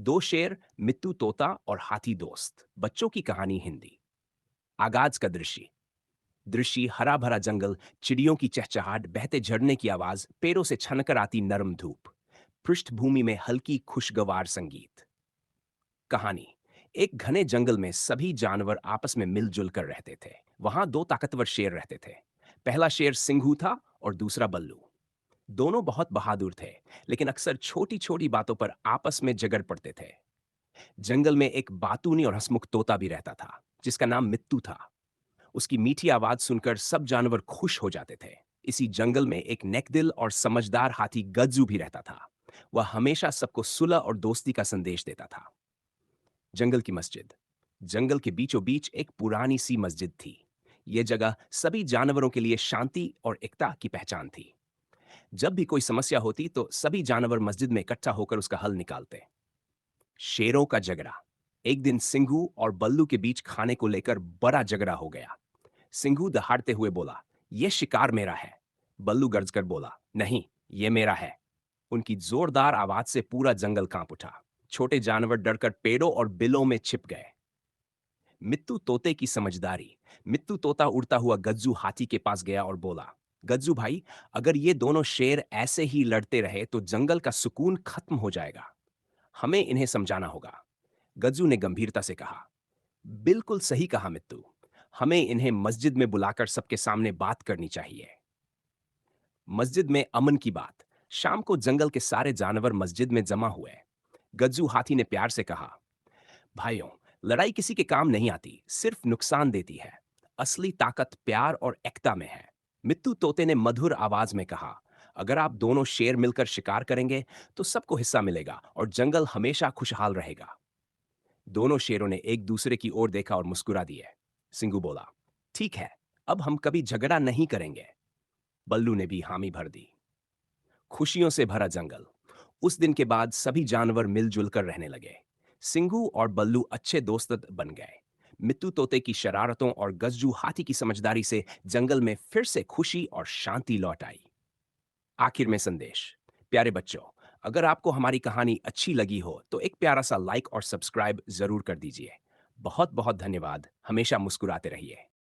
दो शेर, मित्तू तोता और हाथी दोस्त, बच्चों की कहानी हिंदी। आगाज का दृश्य। दृश्य हरा भरा जंगल, चिड़ियों की चहचहाट, बहते झरने की आवाज, पेड़ों से छनकर आती नरम धूप। पृष्ठभूमि में हल्की खुशगवार संगीत। कहानी। एक घने जंगल में सभी जानवर आपस में मिलजुल कर रहते थे। वहां दो ताकतवर शेर रहते थे। पहला शेर सिंघू था और दूसरा बल्लू। दोनों बहुत बहादुर थे, लेकिन अक्सर छोटी छोटी बातों पर आपस में झगड़ पड़ते थे। जंगल में एक बातूनी और हंसमुख तोता भी रहता था, जिसका नाम मित्तू था। उसकी मीठी आवाज सुनकर सब जानवर खुश हो जाते थे। इसी जंगल में एक नेकदिल और समझदार हाथी गज्जू भी रहता था। वह हमेशा सबको सुलह और दोस्ती का संदेश देता था। जंगल की मस्जिद। जंगल के बीचों बीच एक पुरानी सी मस्जिद थी। यह जगह सभी जानवरों के लिए शांति और एकता की पहचान थी। जब भी कोई समस्या होती तो सभी जानवर मस्जिद में इकट्ठा होकर उसका हल निकालते। शेरों का झगड़ा। एक दिन सिंघू और बल्लू के बीच खाने को लेकर बड़ा झगड़ा हो गया। सिंघू दहाड़ते हुए बोला, यह शिकार मेरा है। बल्लू गरजकर बोला, नहीं, यह मेरा है। उनकी जोरदार आवाज से पूरा जंगल कांप उठा। छोटे जानवर डरकर पेड़ों और बिलों में छिप गए। मित्तू तोते की समझदारी। मित्तू तोता उड़ता हुआ गज्जू हाथी के पास गया और बोला, गज्जू भाई, अगर ये दोनों शेर ऐसे ही लड़ते रहे तो जंगल का सुकून खत्म हो जाएगा। हमें इन्हें समझाना होगा। गज्जू ने गंभीरता से कहा, बिल्कुल सही कहा मित्तू। हमें इन्हें मस्जिद में बुलाकर सबके सामने बात करनी चाहिए। मस्जिद में अमन की बात। शाम को जंगल के सारे जानवर मस्जिद में जमा हुए। गज्जू हाथी ने प्यार से कहा, भाइयों, लड़ाई किसी के काम नहीं आती, सिर्फ नुकसान देती है। असली ताकत प्यार और एकता में है। मित्तू तोते ने मधुर आवाज में कहा, अगर आप दोनों शेर मिलकर शिकार करेंगे तो सबको हिस्सा मिलेगा और जंगल हमेशा खुशहाल रहेगा। दोनों शेरों ने एक दूसरे की ओर देखा और मुस्कुरा दिए। सिंघू बोला, ठीक है, अब हम कभी झगड़ा नहीं करेंगे। बल्लू ने भी हामी भर दी। खुशियों से भरा जंगल। उस दिन के बाद सभी जानवर मिलजुल कर रहने लगे। सिंघू और बल्लू अच्छे दोस्त बन गए। मित्तू तोते की शरारतों और गज्जू हाथी की समझदारी से जंगल में फिर से खुशी और शांति लौट आई। आखिर में संदेश। प्यारे बच्चों, अगर आपको हमारी कहानी अच्छी लगी हो तो एक प्यारा सा लाइक और सब्सक्राइब जरूर कर दीजिए। बहुत बहुत धन्यवाद। हमेशा मुस्कुराते रहिए।